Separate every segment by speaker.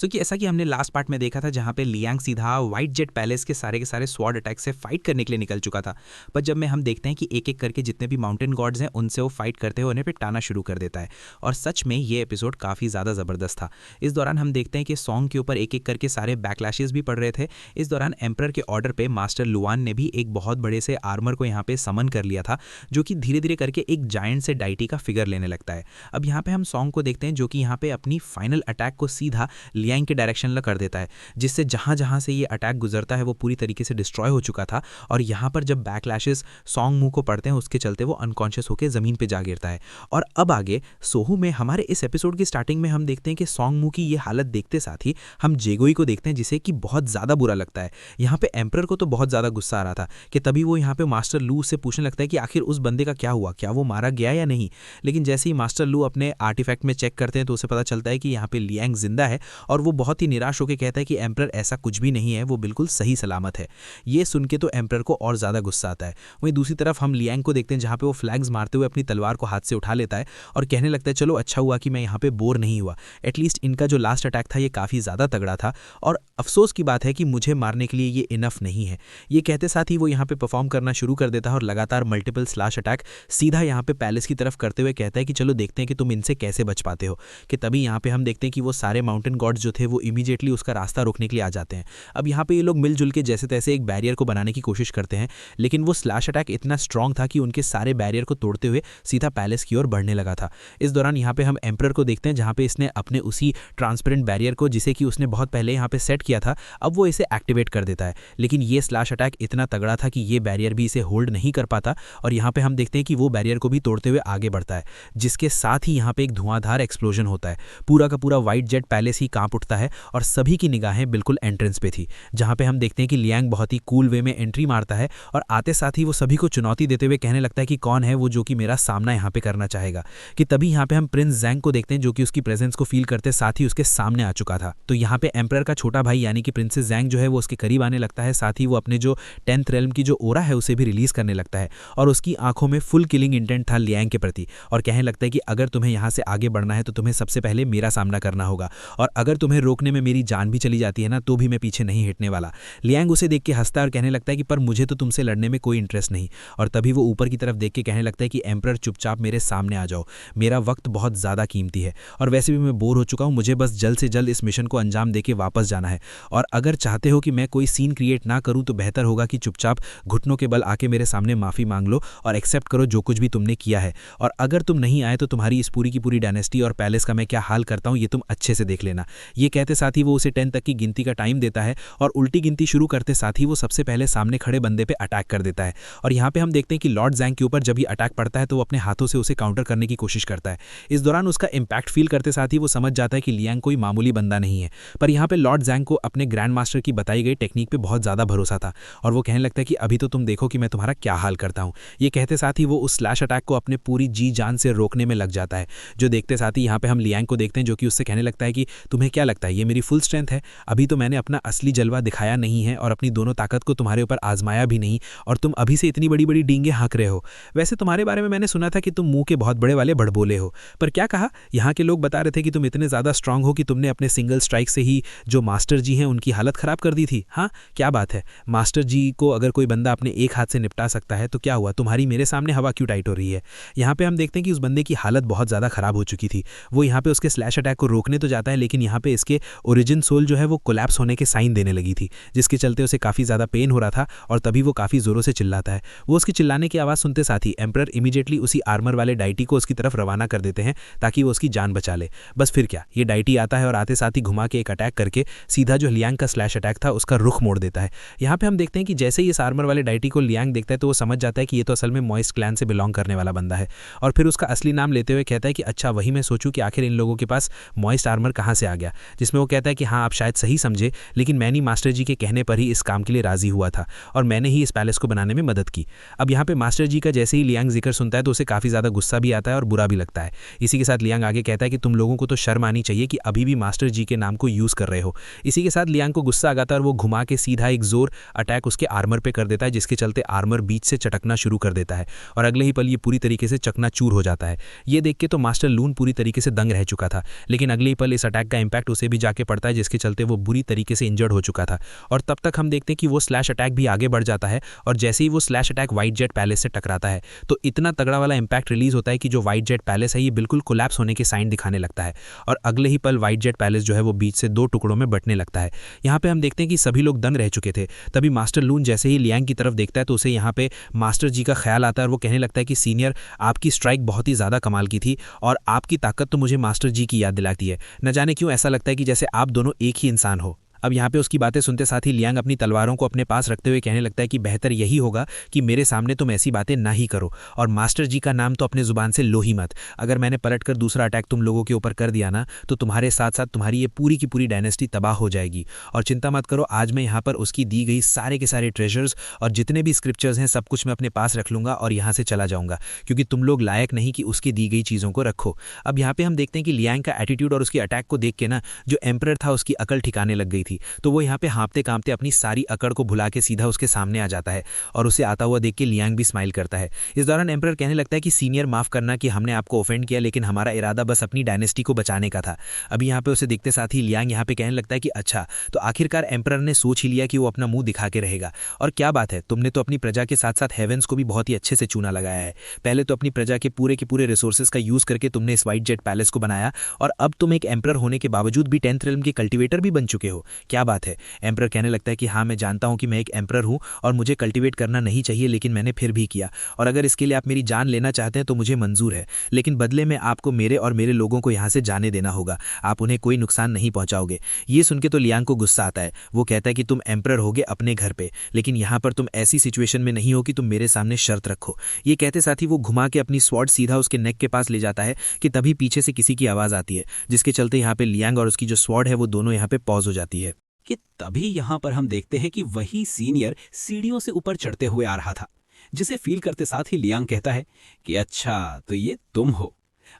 Speaker 1: कि ऐसा कि हमने लास्ट पार्ट में देखा था जहाँ पे लियांग सीधा व्हाइट जेट पैलेस के सारे स्वॉर्ड अटैक से फाइट करने के लिए निकल चुका था। पर जब में हम देखते हैं कि एक एक करके जितने भी माउंटेन गॉड्स हैं उनसे वो फाइट करते हुए उन्हें पे टाना शुरू कर देता है। और सच में ये एपिसोड काफ़ी ज़्यादा ज़बरदस्त था। इस दौरान हम देखते हैं कि सॉन्ग के ऊपर एक एक करके सारे बैकलैशेस भी पड़ रहे थे। इस दौरान एम्परर के ऑर्डर पर मास्टर लुआन ने भी एक बहुत बड़े से आर्मर को यहाँ पे समन कर लिया था, जो कि धीरे धीरे करके एक जायंट से डाइटी का फिगर लेने लगता है। अब यहाँ पे हम सॉन्ग को देखते हैं जो कि यहाँ पे अपनी फाइनल अटैक को सीधा लियांग के डायरेक्शन कर देता है, जिससे जहां जहां से ये अटैक गुजरता है वो पूरी तरीके से डिस्ट्रॉय हो चुका था। और यहाँ पर जब बैकलैशेस सॉन्ग मुंह को पड़ते हैं उसके चलते वो अनकॉन्शियस होकर ज़मीन पे जा गिरता है। और अब आगे सोहू में हमारे इस एपिसोड की स्टार्टिंग में हम देखते हैं कि सॉन्ग मुंह की ये हालत देखते साथ ही हम जेगोई को देखते हैं, जिसे कि बहुत ज़्यादा बुरा लगता है। यहाँ पे एम्परर को तो बहुत ज़्यादा गुस्सा आ रहा था कि तभी वो यहाँ पे मास्टर लू से पूछने लगता है कि आखिर उस बंदे का क्या हुआ, क्या वो मारा गया या नहीं। लेकिन जैसे ही मास्टर लू अपने आर्टिफैक्ट में चेक करते हैं तो उसे पता चलता है कि यहाँ पे लियांग जिंदा है। और वो बहुत ही निराश होकर कहता है कि एम्परर ऐसा कुछ भी नहीं है, वो बिल्कुल सही सलामत है। ये सुन के तो एम्परर को और ज़्यादा गुस्सा आता है। वहीं दूसरी तरफ हम लियांग को देखते हैं जहाँ पे वो फ्लैग्स मारते हुए अपनी तलवार को हाथ से उठा लेता है और कहने लगता है चलो अच्छा हुआ कि मैं यहाँ पे बोर नहीं हुआ, एटलीस्ट इनका जो लास्ट अटैक था ये काफ़ी ज़्यादा तगड़ा था और अफसोस की बात है कि मुझे मारने के लिए ये इनफ नहीं है। ये कहते साथ ही वो यहाँ पे परफॉर्म करना शुरू कर देता है और लगातार मल्टीपल स्लैश अटैक सीधा यहाँ पे पैलेस की तरफ करते हुए कहता है कि चलो देखते हैं कि तुम इनसे कैसे बच पाते हो। कि तभी यहाँ पे हम देखते हैं कि वो सारे माउंटेन गॉड्स जो थे वो इमीडिएटली उसका रास्ता रोकने के लिए आ जाते हैं। अब यहाँ पे ये लोग मिलजुल के जैसे तैसे एक बैरियर को बनाने की कोशिश करते हैं, लेकिन वो स्लैश अटैक इतना स्ट्रांग था कि उनके सारे बैरियर को तोड़ते हुए सीधा पैलेस की ओर बढ़ने लगा था। इस दौरान यहाँ पे हम एम्परर को देखते हैं जहाँ पे इसने अपने उसी ट्रांसपेरेंट बैरियर को, जिसे कि उसने बहुत पहले यहाँ पे सेट किया था, अब वो इसे एक्टिवेट कर देता है। लेकिन ये स्लैश अटैक इतना तगड़ा था कि ये बैरियर भी इसे होल्ड नहीं कर पाता और यहाँ पे हम देखते हैं कि वो बैरियर को भी तोड़ते हुए आगे बढ़ता है, जिसके साथ ही यहाँ पे एक धुआंधार एक्सप्लोजन होता है। पूरा का पूरा व्हाइट जेट पैलेस ही कांप उठता है और सभी की निगाहें बिल्कुल एंट्रेंस पे थी, जहाँ पे हम देखते हैं कि लियांग बहुत ही कूल वे में एंट्री मारता है और आते साथ ही वो सभी को चुनौती देते हुए कहने लगता है कि कौन है वो जो कि मेरा सामना यहाँ पे करना चाहेगा। कि तभी यहाँ पे हम प्रिंस जैंग को देखते हैं जो कि उसकी प्रेजेंस को फील करते साथ ही उसके सामने आ चुका था। तो यहाँ पे एम्परर का छोटा भाई यानी कि प्रिंसेस जैंग जो है वो उसके करीब आने लगता है, साथ ही वो अपने जो 10th रेल्म की जो ओरा है उसे भी रिलीज करने लगता है और उसकी आंखों में फुल किलिंग इंटेंट था लियांग के प्रति और कहने लगता है कि अगर तुम्हें यहाँ से आगे बढ़ना है तो तुम्हें सबसे पहले मेरा सामना करना होगा और अगर तुम्हें रोकने में मेरी जान भी चली जाती है ना तो भी मैं पीछे नहीं हटने वाला। लियांग उसे देख के हंसता है और कहने लगता है कि पर मुझे तो तुमसे लड़ने में कोई इंटरेस्ट नहीं। और तभी वो ऊपर की तरफ देख के कहने लगता है कि एम्परर चुपचाप मेरे सामने आ जाओ, मेरा वक्त बहुत ज़्यादा कीमती है और वैसे भी मैं बोर हो चुका हूँ, मुझे बस जल्द से जल्द इस मिशन को अंजाम दे के वापस जाना है और अगर चाहते हो कि मैं कोई सीन क्रिएट ना करूँ तो बेहतर होगा कि चुपचाप घुटनों के बल आके मेरे सामने माफ़ी मांग लो और एक्सेप्ट करो जो कुछ भी तुमने किया है और अगर तुम नहीं आए तो तुम्हारी इस पूरी की पूरी डायनेस्टी और पैलेस का मैं क्या हाल करता हूँ ये तुम अच्छे से देख लेना। ये कहते साथ ही वो उसे 10 तक की गिनती का टाइम देता है और उल्टी गिनती शुरू करते साथ ही वो सबसे पहले सामने खड़े बंदे पे अटैक कर देता है। और यहाँ पे हम देखते हैं कि लॉर्ड जैंग के ऊपर जब ये अटैक पड़ता है तो वो अपने हाथों से उसे काउंटर करने की कोशिश करता है। इस दौरान उसका इंपैक्ट फील करते साथ ही वो समझ जाता है कि लियांग कोई मामूली बंदा नहीं है। पर यहाँ पे लॉर्ड जैंग को अपने ग्रैंड मास्टर की बताई गई टेक्निक पे बहुत ज़्यादा भरोसा था और वो कहने लगता है कि अभी तो तुम देखो कि मैं तुम्हारा क्या हाल करता हूँ। ये कहते साथ ही वो उस स्लैश अटैक को अपने पूरी जी जान से रोकने में लग जाता है। जो देखते साथ ही यहाँ पे हम लियांग को देखते हैं जो कि उससे कहने लगता है कि तुम्हें क्या लगता है ये मेरी फुल स्ट्रेंथ है? अभी तो मैंने अपना असली जलवा दिखाया नहीं है और अपनी दोनों ताकत को तुम्हारे ऊपर आजमाया भी नहीं और तुम अभी से इतनी बड़ी बड़ी डींगे हाँक रहे हो। वैसे तुम्हारे बारे में मैंने सुना था कि तुम मुंह के बहुत बड़े वाले बड़बोले हो, पर क्या कहा, यहाँ के लोग बता रहे थे कि तुम इतने ज़्यादा स्ट्रांग हो कि तुमने अपने सिंगल स्ट्राइक से ही जो मास्टर जी हैं उनकी हालत ख़राब कर दी थी। हाँ क्या बात है, मास्टर जी को अगर कोई बंदा अपने एक हाथ से निपटा सकता है तो क्या हुआ, तुम्हारी मेरे सामने हवा क्यों टाइट हो रही है। यहाँ पे हम देखते हैं कि उस बंदे की हालत बहुत ज़्यादा ख़राब हो चुकी थी। वो यहाँ पे उसके स्लैश अटैक को रोकने तो जाता है लेकिन यहाँ पे इसके ओरिजिन सोल जो है वो कोलैप्स होने के साइन देने लगी थी, जिसके चलते उसे काफ़ी ज़्यादा पेन हो रहा था और तभी वो काफ़ी ज़ोरों से चिल्लाता है। वो उसकी चिल्लाने की आवाज़ सुनते साथ ही एम्परर इमीडिएटली उसी आर्मर वाले डाइटी को उसकी तरफ रवाना कर देते हैं ताकि वो उसकी जान बचा ले। बस फिर क्या, ये डाइटी आता है और आते साथ ही घुमा के एक अटैक करके सीधा जो लियांग का स्लैश अटैक था उसका रुख मोड़ देता है। यहाँ पे हम देखते हैं कि जैसे ही इस आर्मर वाले डाइटी को लियांग देखता है तो वो समझ जाता है कि ये तो असल में मॉइस्ट क्लैन से बिलोंग करने वाला बंदा है और फिर उसका असली नाम लेते हुए कहता है कि अच्छा वही मैं सोचूं कि आखिर इन लोगों के पास मॉइस्ट आर्मर कहाँ से आ गया। जिसमें वो कहता है कि हाँ आप शायद सही समझे लेकिन मैंने मास्टर जी के कहने पर ही इस काम के लिए राजी हुआ था और मैंने ही इस पैलेस को बनाने में मदद की। अब यहाँ पे मास्टर जी का जैसे ही लियांग जिक्र सुनता है तो उसे काफ़ी ज़्यादा गुस्सा भी आता है और बुरा भी लगता है। इसी के साथ लियांग आगे कहता है कि तुम लोगों को तो शर्म आनी चाहिए कि अभी भी मास्टर जी के नाम को यूज़ कर रहे हो। इसी के साथ लियांग को गुस्सा आ जाता है और वो घुमा के सीधा एक जोर अटैक उसके आर्मर पे कर देता है, जिसके चलते आर्मर बीच से चटकना शुरू कर देता है और अगले ही पल ये पूरी तरीके से चकनाचूर हो जाता है। ये देख के तो मास्टर लून पूरी तरीके से दंग रह चुका था, लेकिन अगले ही पल इस अटैक का इंपैक्ट इम्पैक्ट उसे भी जाके पड़ता है, जिसके चलते वो बुरी तरीके से इंजर्ड हो चुका था। और तब तक हम देखते हैं कि वो स्लैश अटैक भी आगे बढ़ जाता है, और जैसे ही वो slash attack white jet palace से टकराता है तो इतना तगड़ा वाला इंपैक्ट रिलीज होता है कि जो व्हाइट जेट पैलेस है ये बिल्कुल कोलैप्स होने के साइन दिखाने लगता है, और अगले ही पल व्हाइट जेट पैलेस जो है वो बीच से 2 टुकड़ों में बंटने लगता है। यहाँ पे हम देखते हैं कि सभी लोग दंग रह चुके थे। तभी मास्टर लून जैसे ही लियांग की तरफ देखता है तो उसे यहाँ पे मास्टर जी का ख्याल आता है, और वो कहने लगता है कि सीनियर, आपकी स्ट्राइक बहुत ही ज़्यादा कमाल की थी, और आपकी ताकत तो मुझे मास्टर जी की याद दिलाती है। न जाने क्यों ऐसा लगता है कि जैसे आप दोनों एक ही इंसान हो। अब यहाँ पे उसकी बातें सुनते साथ ही लियांग अपनी तलवारों को अपने पास रखते हुए कहने लगता है कि बेहतर यही होगा कि मेरे सामने तुम ऐसी बातें ना ही करो, और मास्टर जी का नाम तो अपने जुबान से लो ही मत। अगर मैंने पलटकर दूसरा अटैक तुम लोगों के ऊपर कर दिया ना, तो तुम्हारे साथ साथ तुम्हारी ये पूरी की पूरी डायनेस्टी तबाह हो जाएगी। और चिंता मत करो, आज मैं यहाँ पर उसकी दी गई सारे के सारे ट्रेजर्स और जितने भी स्क्रिप्चर्स हैं सब कुछ मैं अपने पास रख लूंगा और यहाँ से चला जाऊंगा, क्योंकि तुम लोग लायक नहीं कि उसकी दी गई चीज़ों को रखो। अब यहाँ पे हम देखते हैं कि लियांग का एटीट्यूड और उसके अटैक को देख के ना, जो एम्परर था उसकी अकल ठिकाने लग गई थी, तो वो यहाँ पे हाँपते कांपते अपनी सारी अकड़ को भुला के सीधा उसके सामने आ जाता है, और उसे आता हुआ देख के लियांग भी स्माइल करता है। इस दौरान एम्परर कहने लगता है कि सीनियर, माफ करना कि हमने आपको ऑफेंड किया, लेकिन हमारा इरादा बस अपनी डायनेस्टी को बचाने का था। अभी यहाँ पे उसे देखते साथ ही लियांग यहाँ पे कहने लगता है कि अच्छा, तो आखिरकार एम्परर ने सोच ही लिया कि वो अपना मुंह दिखा के रहेगा। और क्या बात है, तुमने तो अपनी प्रजा के साथ साथ हेवेंस को भी बहुत ही अच्छे से चूना लगाया है। पहले तो अपनी प्रजा के पूरे रिसोर्सेज का यूज करके तुमने इस व्हाइट जेट पैलेस को बनाया, और अब तुम एक एम्परर होने के बावजूद भी 10th रेल्म के कल्टिवेटर भी बन चुके हो। क्या बात है। एम्परर कहने लगता है कि हाँ, मैं जानता हूँ कि मैं एक एम्परर हूँ और मुझे कल्टिवेट करना नहीं चाहिए, लेकिन मैंने फिर भी किया, और अगर इसके लिए आप मेरी जान लेना चाहते हैं तो मुझे मंजूर है, लेकिन बदले में आपको मेरे और मेरे लोगों को यहाँ से जाने देना होगा। आप उन्हें कोई नुकसान नहीं पहुंचाओगे। ये सुन के तो लियांग को गुस्सा आता है। वो कहता है कि तुम एम्परर होगे अपने घर पे, लेकिन यहाँ पर तुम ऐसी सिचुएशन में नहीं हो कि तुम मेरे सामने शर्त रखो। ये कहते साथ ही वो घुमा के अपनी स्वॉर्ड सीधा उसके नेक के पास ले जाता है कि तभी पीछे से किसी की आवाज आती है, जिसके चलते यहाँ पे लियांग और उसकी जो स्वॉर्ड है वो दोनों यहाँ पे पॉज हो जाती है।
Speaker 2: कि तभी यहां पर हम देखते हैं कि वही सीनियर सीढ़ियों से ऊपर चढ़ते हुए आ रहा था, जिसे फील करते साथ ही लियांग कहता है कि अच्छा, तो ये तुम हो।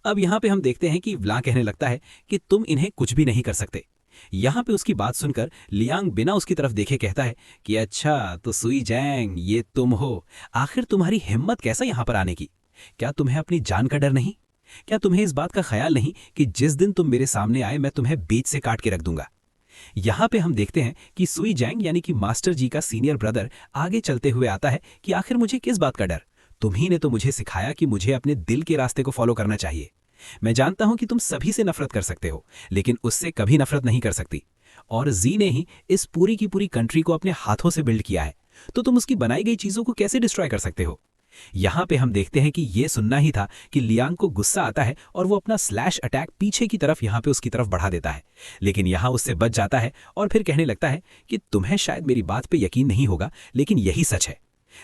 Speaker 2: अब यहां पे हम देखते हैं कि व्लां कहने लगता है कि तुम इन्हें कुछ भी नहीं कर सकते। यहां पे उसकी बात सुनकर लियांग बिना उसकी तरफ देखे कहता है कि अच्छा, तो सुई जैंग, ये तुम हो। आखिर तुम्हारी हिम्मत कैसा यहां पर आने की? क्या तुम्हें अपनी जान का डर नहीं? क्या तुम्हें इस बात का ख्याल नहीं कि जिस दिन तुम मेरे सामने आए मैं तुम्हें बीच से काट के रख दूंगा? यहाँ पे हम देखते हैं कि सुई जैंग यानी कि मास्टर जी का सीनियर ब्रदर आगे चलते हुए आता है कि आखिर मुझे किस बात का डर? तुम्ही ने तो मुझे सिखाया कि मुझे अपने दिल के रास्ते को फॉलो करना चाहिए। मैं जानता हूं कि तुम सभी से नफरत कर सकते हो, लेकिन उससे कभी नफरत नहीं कर सकती। और जी ने ही इस पूरी की पूरी कंट्री को अपने हाथों से बिल्ड किया है, तो तुम उसकी बनाई गई चीजों को कैसे डिस्ट्रॉय कर सकते हो? यहाँ पे हम देखते हैं कि ये सुनना ही था कि लियांग को गुस्सा आता है और वो अपना स्लैश अटैक पीछे की तरफ यहाँ पे उसकी तरफ बढ़ा देता है, लेकिन यहाँ उससे बच जाता है और फिर कहने लगता है कि तुम्हें शायद मेरी बात पे यकीन नहीं होगा, लेकिन यही सच है।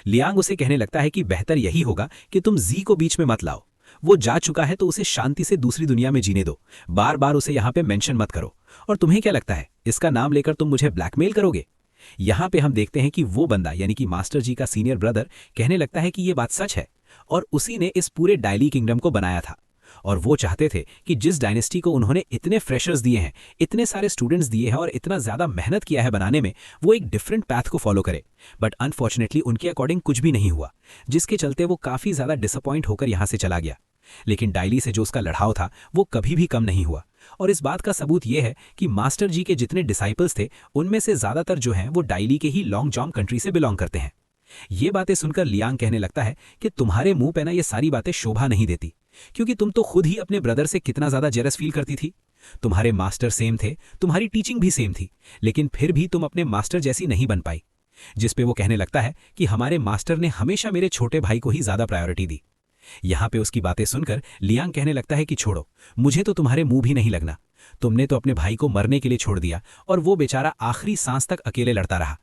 Speaker 2: लियांग उसे कहने लगता है कि बेहतर यही होगा कि तुम जी को बीच में मत लाओ। वो जा चुका है तो उसे शांति से दूसरी दुनिया में जीने दो। बार बार उसे यहाँ पे मेंशन मत करो। और तुम्हें क्या लगता है, इसका नाम लेकर तुम मुझे ब्लैकमेल करोगे? यहाँ पे हम देखते हैं कि वो बंदा यानी कि मास्टर जी का सीनियर ब्रदर कहने लगता है कि ये बात सच है, और उसी ने इस पूरे डायली किंगडम को बनाया था, और वो चाहते थे कि जिस डायनेस्टी को उन्होंने इतने फ्रेशर्स दिए हैं, इतने सारे स्टूडेंट्स दिए हैं और इतना ज़्यादा मेहनत किया है बनाने में, वो एक डिफरेंट पैथ को फॉलो करे। बट अनफॉर्चुनेटली उनके अकॉर्डिंग कुछ भी नहीं हुआ, जिसके चलते वो काफ़ी ज़्यादा डिसअपॉइंट होकर यहाँ से चला गया। लेकिन डायली से जो उसका लड़ाव था वो कभी भी कम नहीं हुआ, और इस बात का सबूत ये है कि मास्टर जी के जितने डिसाइपल्स थे उनमें से ज़्यादातर जो हैं वो डायली के ही लॉन्ग जॉम कंट्री से बिलोंग करते हैं। ये बातें सुनकर लियांग कहने लगता है कि तुम्हारे मुंह पे ना ये सारी बातें शोभा नहीं देती, क्योंकि तुम तो खुद ही अपने ब्रदर से कितना ज़्यादा जेलस फील करती थी। तुम्हारे मास्टर सेम थे, तुम्हारी टीचिंग भी सेम थी, लेकिन फिर भी तुम अपने मास्टर जैसी नहीं बन पाई। जिस पे वो कहने लगता है कि हमारे मास्टर ने हमेशा मेरे छोटे भाई को ही ज़्यादा प्रायोरिटी दी। यहाँ पे उसकी बातें सुनकर लियांग कहने लगता है कि छोड़ो, मुझे तो तुम्हारे मुंह भी नहीं लगना। तुमने तो अपने भाई को मरने के लिए छोड़ दिया और वो बेचारा आखिरी सांस तक अकेले लड़ता रहा।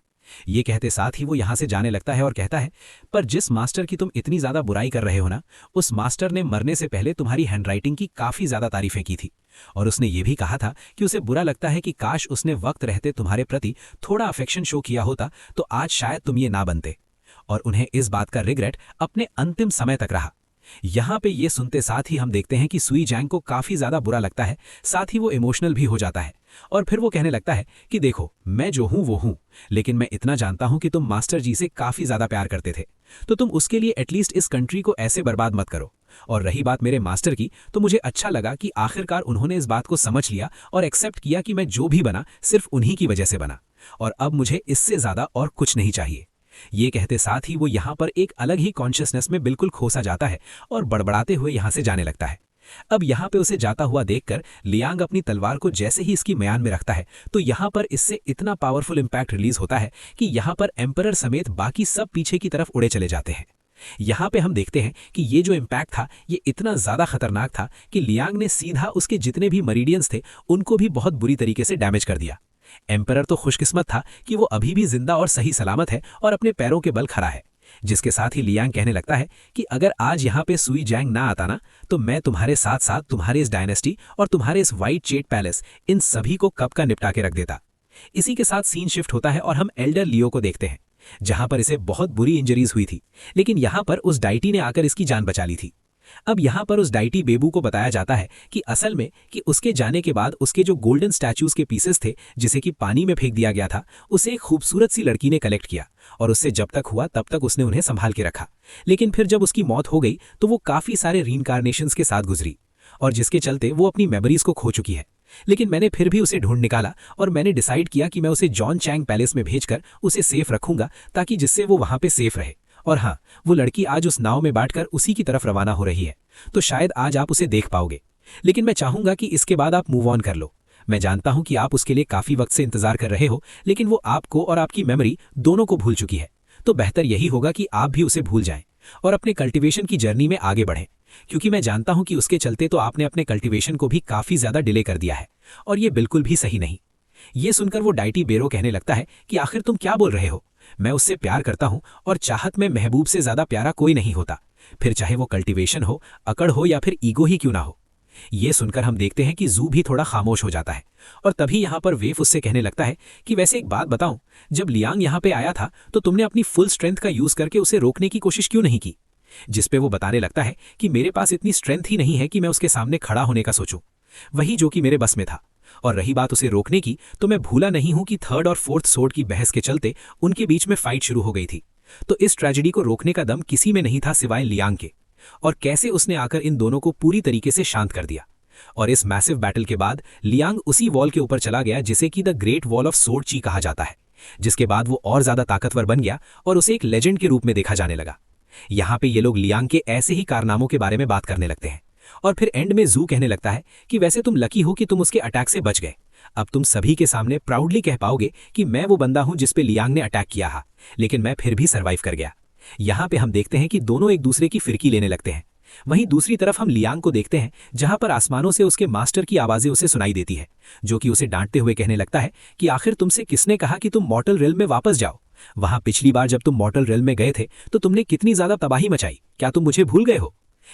Speaker 2: ये कहते साथ ही वो यहाँ से जाने लगता है और कहता है, पर जिस मास्टर की तुम इतनी ज़्यादा बुराई कर रहे हो ना, उस मास्टर ने मरने से पहले तुम्हारी हैंडराइटिंग की काफ़ी ज़्यादा तारीफें की थी, और उसने ये भी कहा था कि उसे बुरा लगता है कि काश उसने वक्त रहते तुम्हारे प्रति थोड़ा अफेक्शन शो किया होता तो आज शायद तुम ये ना बनते। और उन्हें इस बात का रिग्रेट अपने अंतिम समय तक रहा। यहाँ पे ये सुनते साथ ही हम देखते हैं कि सुई जैंग को काफ़ी ज़्यादा बुरा लगता है, साथ ही वो इमोशनल भी हो जाता है, और फिर वो कहने लगता है कि देखो, मैं जो हूँ वो हूँ, लेकिन मैं इतना जानता हूँ कि तुम मास्टर जी से काफ़ी ज़्यादा प्यार करते थे, तो तुम उसके लिए एटलीस्ट इस कंट्री को ऐसे बर्बाद मत करो। और रही बात मेरे मास्टर की, तो मुझे अच्छा लगा कि आखिरकार उन्होंने इस बात को समझ लिया और एक्सेप्ट किया कि मैं जो भी बना सिर्फ उन्हीं की वजह से बना, और अब मुझे इससे ज्यादा और कुछ नहीं चाहिए। ये कहते साथ ही वो यहाँ पर एक अलग ही कॉन्शियसनेस में बिल्कुल खोसा जाता है और बड़बड़ाते हुए यहाँ से जाने लगता है। अब यहाँ पे उसे जाता हुआ देखकर लियांग अपनी तलवार को जैसे ही इसकी म्यान में रखता है, तो यहाँ पर इससे इतना पावरफुल इंपैक्ट रिलीज होता है कि यहाँ पर एम्परर समेत बाकी सब पीछे की तरफ उड़े चले जाते हैं। यहाँ पे हम देखते हैं कि ये जो इम्पैक्ट था ये इतना ज्यादा खतरनाक था कि लियांग ने सीधा उसके जितने भी मरीडियंस थे उनको भी बहुत बुरी तरीके से डैमेज कर दिया। एम्परर तो खुशकिस्मत था कि वो अभी भी जिंदा और सही सलामत है और अपने पैरों के बल खड़ा है, जिसके साथ ही लियांग कहने लगता है कि अगर आज यहाँ पे सुई जैंग ना आता ना, तो मैं तुम्हारे साथ साथ तुम्हारे इस डायनेस्टी और तुम्हारे इस व्हाइट जेट पैलेस, इन सभी को कब का निपटा के रख देता। इसी के साथ सीन शिफ्ट होता है और हम एल्डर लियो को देखते हैं, जहां पर इसे बहुत बुरी इंजरीज हुई थी, लेकिन यहां पर उस डाइटी ने आकर इसकी जान बचा ली थी। अब यहां पर उस डाइटी बेबू को बताया जाता है कि असल में कि उसके जाने के बाद उसके जो गोल्डन स्टैच्यूज के पीसेस थे जिसे कि पानी में फेंक दिया गया था, उसे एक खूबसूरत सी लड़की ने कलेक्ट किया और उससे जब तक हुआ तब तक उसने उन्हें संभाल के रखा। लेकिन फिर जब उसकी मौत हो गई तो वो काफी सारे रीइंकार्नेशंस के साथ गुजरी और जिसके चलते वो अपनी मेमोरीज को खो चुकी है। लेकिन मैंने फिर भी उसे ढूंढ निकाला और मैंने डिसाइड किया कि मैं उसे जॉन चैंग पैलेस में भेजकर उसे सेफ रखूंगा, ताकि जिससे वो वहां पे सेफ रहे। और हाँ, वो लड़की आज उस नाव में बैठकर उसी की तरफ रवाना हो रही है, तो शायद आज आप उसे देख पाओगे। लेकिन मैं चाहूंगा कि इसके बाद आप मूव ऑन कर लो। मैं जानता हूं कि आप उसके लिए काफी वक्त से इंतजार कर रहे हो, लेकिन वो आपको और आपकी मेमोरी दोनों को भूल चुकी है। तो बेहतर यही होगा कि आप भी उसे भूल जाएं और अपने कल्टीवेशन की जर्नी में आगे बढ़ें, क्योंकि मैं जानता हूं कि उसके चलते तो आपने अपने कल्टीवेशन को भी काफी ज्यादा डिले कर दिया है और ये बिल्कुल भी सही नहीं। ये सुनकर वो डाइटी बेरो कहने लगता है कि आखिर तुम क्या बोल रहे हो? मैं उससे प्यार करता हूं और चाहत में महबूब से ज्यादा प्यारा कोई नहीं होता, फिर चाहे वो कल्टीवेशन हो, अकड़ हो या फिर ईगो ही क्यों ना हो। ये सुनकर हम देखते हैं कि जू भी थोड़ा खामोश हो जाता है और तभी यहाँ पर वेफ उससे कहने लगता है कि वैसे एक बात बताऊं, जब लियांग यहाँ पे आया था तो तुमने अपनी फुल स्ट्रेंथ का यूज करके उसे रोकने की कोशिश क्यों नहीं की? जिस पे वो बताने लगता है कि मेरे पास इतनी स्ट्रेंथ ही नहीं है कि मैं उसके सामने खड़ा होने का सोचूं, वही जो कि मेरे बस में था। और रही बात उसे रोकने की, तो मैं भूला नहीं हूं कि थर्ड और फोर्थ सोर्ड की बहस के चलते उनके बीच में फाइट शुरू हो गई थी। तो इस ट्रेजेडी को रोकने का दम किसी में नहीं था सिवाय लियांग के, और कैसे उसने आकर इन दोनों को पूरी तरीके से शांत कर दिया। और इस मैसिव बैटल के बाद लियांग उसी वॉल के ऊपर चला गया जिसे कि the great wall of sword ची कहा जाता है, जिसके बाद वो और ज्यादा ताकतवर बन गया और उसे एक लेजेंड के रूप में देखा जाने लगा। यहाँ पे ये लोग लियांग के ऐसे ही कारनामों के बारे में बात करने लगते हैं और फिर एंड में जू कहने लगता है कि वैसे तुम लकी हो कि तुम उसके अटैक से बच गए। अब तुम सभी के सामने प्राउडली कह पाओगे कि मैं वो बंदा हूं जिस पे लियांग ने अटैक किया था, लेकिन मैं फिर भी सर्वाइव कर गया। यहाँ पे हम देखते हैं कि दोनों एक दूसरे की फिरकी लेने लगते हैं। वहीं दूसरी तरफ हम लियांग को देखते हैं, जहां पर आसमानों से उसके मास्टर की आवाजें उसे सुनाई देती है, जो कि उसे डांटते हुए कहने लगता है कि आखिर तुमसे किसने कहा कि तुम मॉर्टल रेल्म में वापस जाओ? वहां पिछली बार जब तुम मॉर्टल रेल्म में गए थे तो तुमने कितनी ज्यादा तबाही मचाई, क्या तुम मुझे भूल गए हो?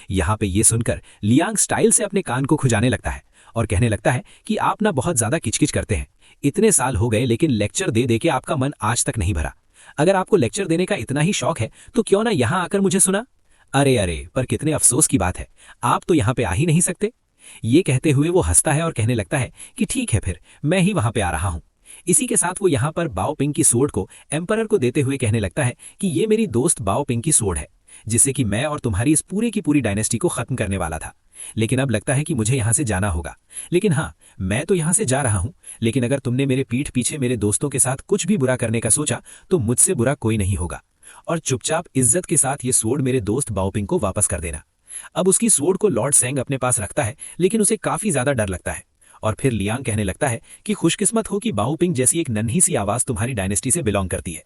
Speaker 2: यहाँ पे ये सुनकर लियांग स्टाइल से अपने कान को खुजाने लगता है और कहने लगता है कि आप ना बहुत ज्यादा किचकिच करते हैं। इतने साल हो गए लेकिन लेक्चर दे दे के आपका मन आज तक नहीं भरा। अगर आपको लेक्चर देने का इतना ही शौक है तो क्यों ना यहाँ आकर मुझे सुना। अरे अरे, पर कितने अफसोस की बात है, आप तो यहाँ पे आ ही नहीं सकते। ये कहते हुए वो हंसता है और कहने लगता है कि ठीक है, फिर मैं ही वहां पे आ रहा हूँ। इसी के साथ वो यहाँ पर बाओ पिंग की सोर्ड को एम्परर को देते हुए कहने लगता है कि ये मेरी दोस्त बाओ पिंग की सोर्ड है, जिससे कि मैं और तुम्हारी इस पूरे की पूरी डायनेस्टी को खत्म करने वाला था। लेकिन अब लगता है कि मुझे यहाँ से जाना होगा। लेकिन हाँ, मैं तो यहाँ से जा रहा हूँ, लेकिन अगर तुमने मेरे पीठ पीछे मेरे दोस्तों के साथ कुछ भी बुरा करने का सोचा तो मुझसे बुरा कोई नहीं होगा, और चुपचाप इज्जत के साथ ये सोर्ड मेरे दोस्त बाओपिंग को वापस कर देना। अब उसकी सोर्ड को लॉर्ड सेंग अपने पास रखता है, लेकिन उसे काफी ज्यादा डर लगता है। और फिर लियांग कहने लगता है कि खुशकिस्मत हो कि बाओपिंग जैसी एक नन्ही सी आवाज तुम्हारी डायनेस्टी से बिलोंग करती है।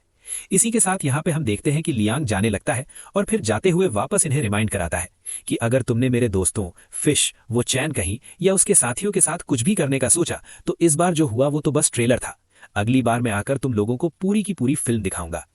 Speaker 2: इसी के साथ यहाँ पे हम देखते हैं कि लियांग जाने लगता है और फिर जाते हुए वापस इन्हें रिमाइंड कराता है कि अगर तुमने मेरे दोस्तों फिश, वो चैन कहीं या उसके साथियों के साथ कुछ भी करने का सोचा तो इस बार जो हुआ वो तो बस ट्रेलर था। अगली बार मैं आकर तुम लोगों को पूरी की पूरी फिल्म दिखाऊंगा।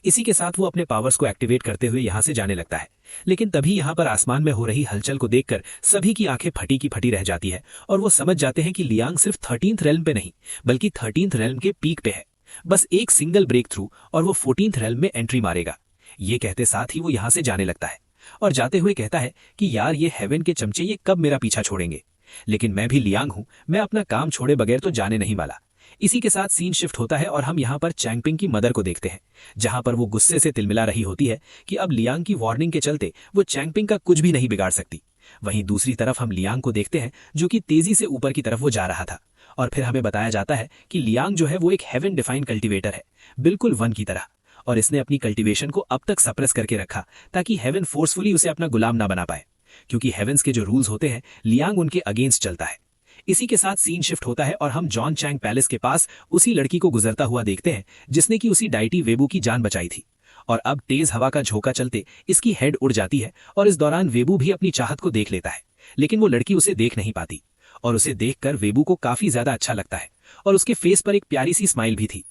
Speaker 2: इसी के साथ वो अपने पावर्स को एक्टिवेट करते हुए यहाँ से जाने लगता है। लेकिन तभी यहाँ पर आसमान में हो रही हलचल को देखकर सभी की आंखें फटी की फटी रह जाती है और वो समझ जाते हैं कि लियांग सिर्फ 13th रेल्म पे नहीं बल्कि 13th रेल्म के पीक पे है। बस एक सिंगल ब्रेक थ्रू और वो 14th रेल्म में एंट्री मारेगा। ये कहते साथ ही वो यहाँ से जाने लगता है और जाते हुए कहता है कि यार ये हेवन के चमचे ये कब मेरा पीछा छोड़ेंगे। लेकिन मैं भी लियांग हूं, मैं अपना काम छोड़े बगैर तो जाने नहीं वाला। इसी के साथ सीन शिफ्ट होता है और हम यहाँ पर चैंगपिंग की मदर को देखते हैं, जहाँ पर वो गुस्से से तिलमिला रही होती है कि अब लियांग की वार्निंग के चलते वो चैंगपिंग का कुछ भी नहीं बिगाड़ सकती। वहीं दूसरी तरफ हम लियांग को देखते हैं जो कि तेजी से ऊपर की तरफ वो जा रहा था, और फिर हमें बताया जाता है कि लियांग जो है वो एक हेवन डिफाइंड कल्टीवेटर है, बिल्कुल वन की तरह, और इसने अपनी कल्टीवेशन को अब तक सप्रेस करके रखा ताकि हेवन फोर्सफुली उसे अपना गुलाम ना बना पाए, क्योंकि हेवंस के जो रूल्स होते हैं लियांग उनके अगेंस्ट चलता है। इसी के साथ सीन शिफ्ट होता है और हम जॉन चैंग पैलेस के पास उसी लड़की को गुजरता हुआ देखते हैं जिसने कि उसी डाइटी वेबू की जान बचाई थी, और अब तेज हवा का झोंका चलते इसकी हेड उड़ जाती है और इस दौरान वेबू भी अपनी चाहत को देख लेता है, लेकिन वो लड़की उसे देख नहीं पाती, और उसे देखकर वेबू को काफी ज्यादा अच्छा लगता है और उसके फेस पर एक प्यारी सी स्माइल भी थी।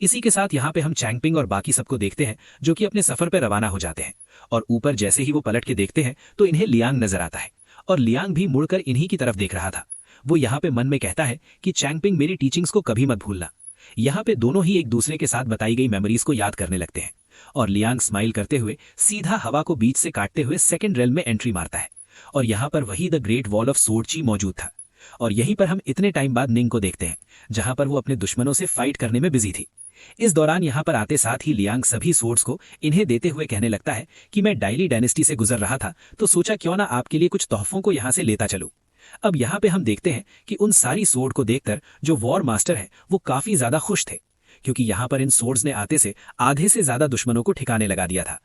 Speaker 2: इसी के साथ यहाँ पे हम चैंगपिंग और बाकी सबको देखते हैं जो कि अपने सफर पर रवाना हो जाते हैं, और ऊपर जैसे ही वो पलट के देखते हैं तो इन्हें लियांग नजर आता है, और लियांग भी मुड़कर इन्हीं की तरफ देख रहा था। वो यहाँ पे मन में कहता है कि चैंगपिंग मेरी टीचिंग्स को कभी मत भूलना। यहाँ पे दोनों ही एक दूसरे के साथ बताई गई मेमोरीज को याद करने लगते हैं, और लियांग स्माइल करते हुए सीधा हवा को बीच से काटते हुए सेकंड रेल में एंट्री मारता है, और यहाँ पर वही द ग्रेट वॉल ऑफ सोर्डची मौजूद था। और यहीं पर हम इतने टाइम बाद निंग को देखते हैं जहां पर वो अपने दुश्मनों से फाइट करने में बिजी थी। इस दौरान यहाँ पर आते साथ ही लियांग सभी सोर्ड्स को इन्हें देते हुए कहने लगता है कि मैं डायली डायनेस्टी से गुजर रहा था तो सोचा क्यों ना आपके लिए कुछ तोहफों को यहाँ से लेता चलूं। अब यहाँ पे हम देखते हैं कि उन सारी सोर्ड को देखकर जो वॉर मास्टर है वो काफी ज्यादा खुश थे, क्योंकि यहाँ पर इन सोर्ड्स ने आते से आधे से ज्यादा दुश्मनों को ठिकाने लगा दिया था।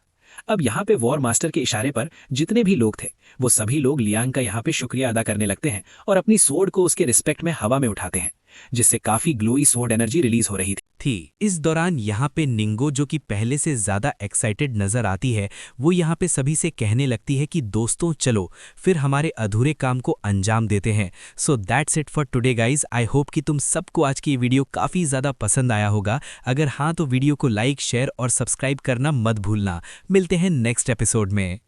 Speaker 2: अब यहाँ पे वॉर मास्टर के इशारे पर जितने भी लोग थे वो सभी लोग लियांग का यहाँ पे शुक्रिया अदा करने लगते हैं और अपनी सोर्ड को उसके रिस्पेक्ट में हवा में उठाते हैं, जिससे काफी ग्लोई सोर्ड एनर्जी रिलीज हो रही थी।
Speaker 1: इस दौरान यहाँ पे निंगो जो कि पहले से ज़्यादा एक्साइटेड नज़र आती है, वो यहाँ पे सभी से कहने लगती है कि दोस्तों चलो फिर हमारे अधूरे काम को अंजाम देते हैं। So that's it for today guys. I hope कि तुम सबको आज की वीडियो काफ़ी ज़्यादा पसंद आया होगा। अगर हाँ तो वीडियो को लाइक, शेयर और सब्सक्राइब करना मत भूलना। मिलते हैं नेक्स्ट एपिसोड में।